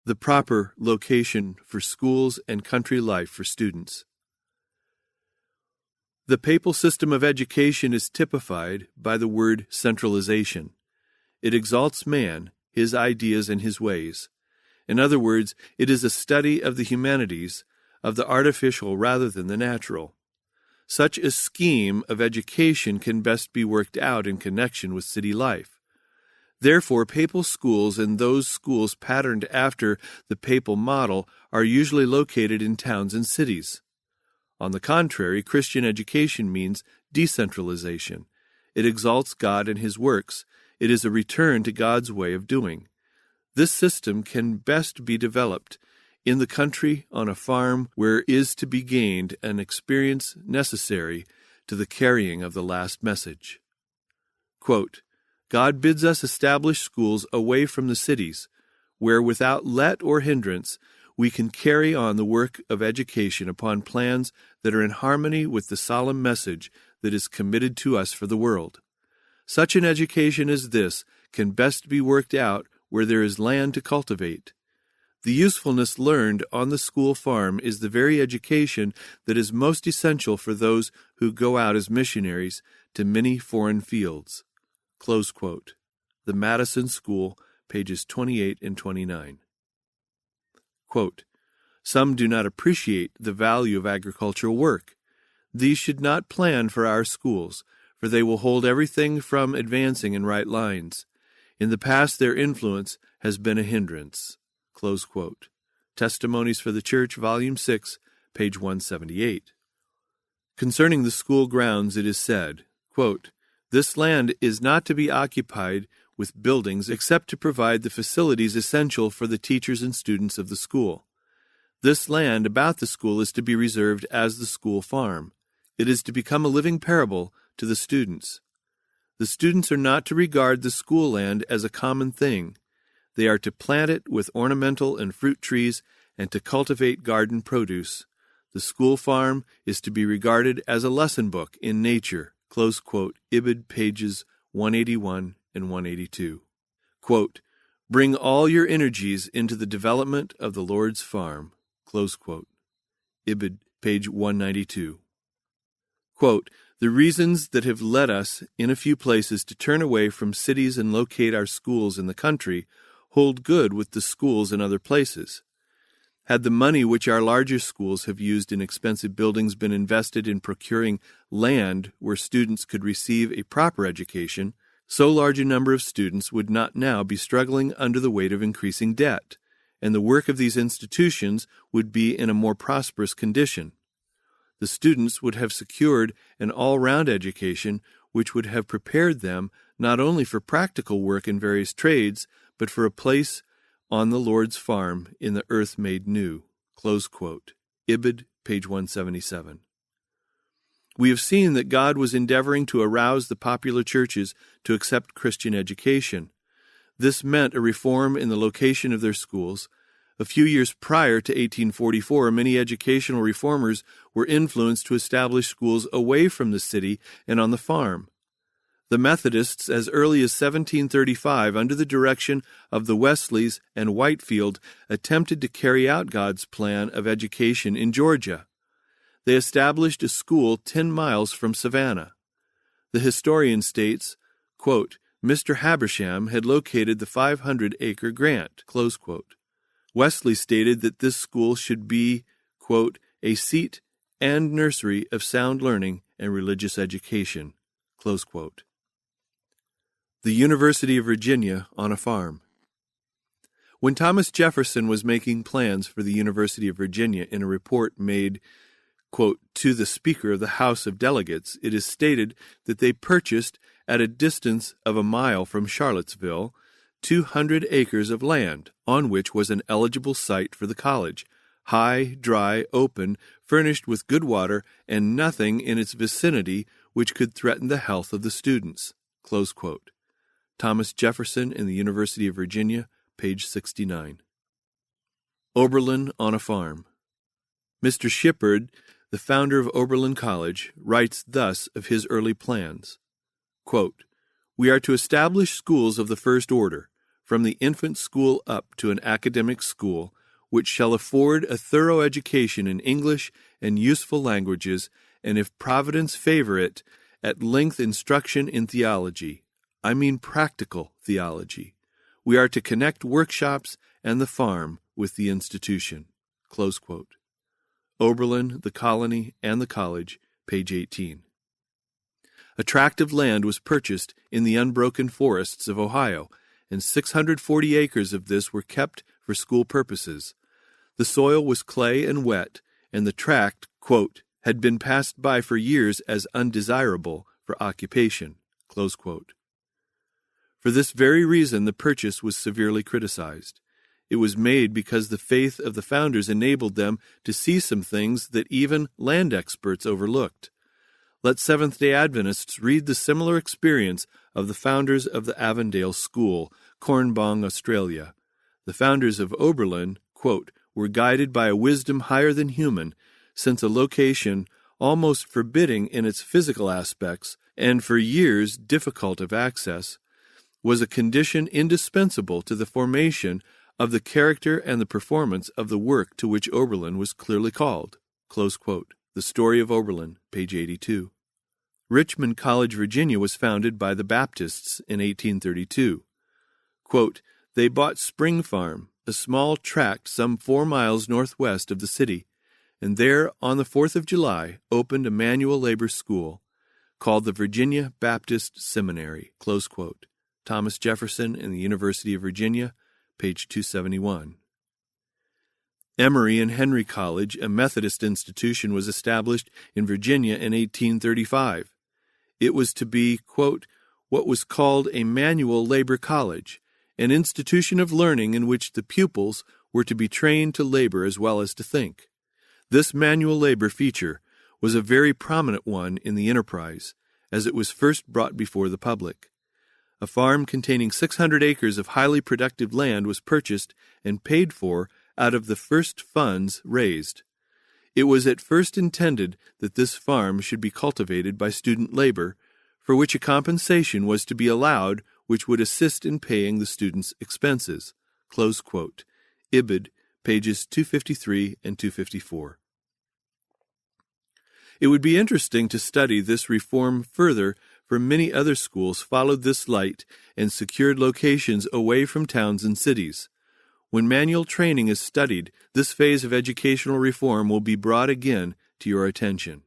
the proper location for schools and country life for students. The papal system of education is typified by the word centralization. It exalts man, his ideas, and his ways. In other words, it is a study of the humanities, of the artificial rather than the natural. Such a scheme of education can best be worked out in connection with city life. Therefore, papal schools and those schools patterned after the papal model are usually located in towns and cities. On the contrary, Christian education means decentralization. It exalts God and His works. It is a return to God's way of doing. This system can best be developed in the country on a farm where is to be gained an experience necessary to the carrying of the last message. Quote, God bids us establish schools away from the cities, where without let or hindrance we can carry on the work of education upon plans that are in harmony with the solemn message that is committed to us for the world. Such an education as this can best be worked out where there is land to cultivate. The usefulness learned on the school farm is the very education that is most essential for those who go out as missionaries to many foreign fields. Close quote. The Madison School, pages 28 and 29. Quote, some do not appreciate the value of agricultural work. These should not plan for our schools, for they will hold everything from advancing in right lines. In the past, their influence has been a hindrance. Close quote. Testimonies for the Church, Volume 6, page 178. Concerning the school grounds, it is said, quote, this land is not to be occupied with buildings except to provide the facilities essential for the teachers and students of the school. This land about the school is to be reserved as the school farm. It is to become a living parable to the students. The students are not to regard the school land as a common thing. They are to plant it with ornamental and fruit trees and to cultivate garden produce. The school farm is to be regarded as a lesson book in nature. Close quote. Ibid, pages 181 and 182. Quote, bring all your energies into the development of the Lord's farm. Close quote. Ibid, page 192. Quote, the reasons that have led us in a few places to turn away from cities and locate our schools in the country hold good with the schools in other places. Had the money which our larger schools have used in expensive buildings been invested in procuring land where students could receive a proper education, so large a number of students would not now be struggling under the weight of increasing debt, and the work of these institutions would be in a more prosperous condition. The students would have secured an all-round education which would have prepared them not only for practical work in various trades, but for a place on the Lord's farm in the earth made new. Close quote. Ibid, page 177. We have seen that God was endeavoring to arouse the popular churches to accept Christian education. This meant a reform in the location of their schools. A few years prior to 1844, many educational reformers were influenced to establish schools away from the city and on the farm. The Methodists, as early as 1735, under the direction of the Wesleys and Whitefield, attempted to carry out God's plan of education in Georgia. They established a school 10 miles from Savannah. The historian states, quote, Mr. Habersham had located the 500-acre grant, close quote. Wesley stated that this school should be, quote, a seat and nursery of sound learning and religious education, close quote. The University of Virginia on a farm. When Thomas Jefferson was making plans for the University of Virginia in a report made, quote, to the Speaker of the House of Delegates, it is stated that they purchased, at a distance of a mile from Charlottesville, 200 acres of land, on which was an eligible site for the college, high, dry, open, furnished with good water, and nothing in its vicinity which could threaten the health of the students, close quote. Thomas Jefferson in the University of Virginia, page 69. Oberlin on a farm. Mr. Shippard, the founder of Oberlin College, writes thus of his early plans, quote, we are to establish schools of the first order, from the infant school up to an academic school, which shall afford a thorough education in English and useful languages, and if Providence favor it, at length instruction in theology. I mean practical theology. We are to connect workshops and the farm with the institution." Close quote. Oberlin, the Colony, and the College, page 18. A tract of land was purchased in the unbroken forests of Ohio, and 640 acres of this were kept for school purposes. The soil was clay and wet, and the tract, quote, "had been passed by for years as undesirable for occupation." Close quote. For this very reason, the purchase was severely criticized. It was made because the faith of the founders enabled them to see some things that even land experts overlooked. Let Seventh-day Adventists read the similar experience of the founders of the Avondale School, Cornbong, Australia. The founders of Oberlin, quote, "were guided by a wisdom higher than human, since a location almost forbidding in its physical aspects, and for years difficult of access, was a condition indispensable to the formation of the character and the performance of the work to which Oberlin was clearly called." Close quote. The Story of Oberlin, page 82. Richmond College, Virginia, was founded by the Baptists in 1832. Quote, "They bought Spring Farm, a small tract some 4 miles northwest of the city, and there, on the 4th of July, opened a manual labor school, called the Virginia Baptist Seminary." Close quote. Thomas Jefferson in the University of Virginia, page 271. Emory and Henry College, a Methodist institution, was established in Virginia in 1835. It was to be, quote, "what was called a manual labor college, an institution of learning in which the pupils were to be trained to labor as well as to think." This manual labor feature was a very prominent one in the enterprise, as it was first brought before the public. A farm containing 600 acres of highly productive land was purchased and paid for out of the first funds raised. It was at first intended that this farm should be cultivated by student labor, for which a compensation was to be allowed which would assist in paying the students' expenses. Close quote. Ibid, pages 253 and 254. It would be interesting to study this reform further, for many other schools followed this light and secured locations away from towns and cities. When manual training is studied, this phase of educational reform will be brought again to your attention.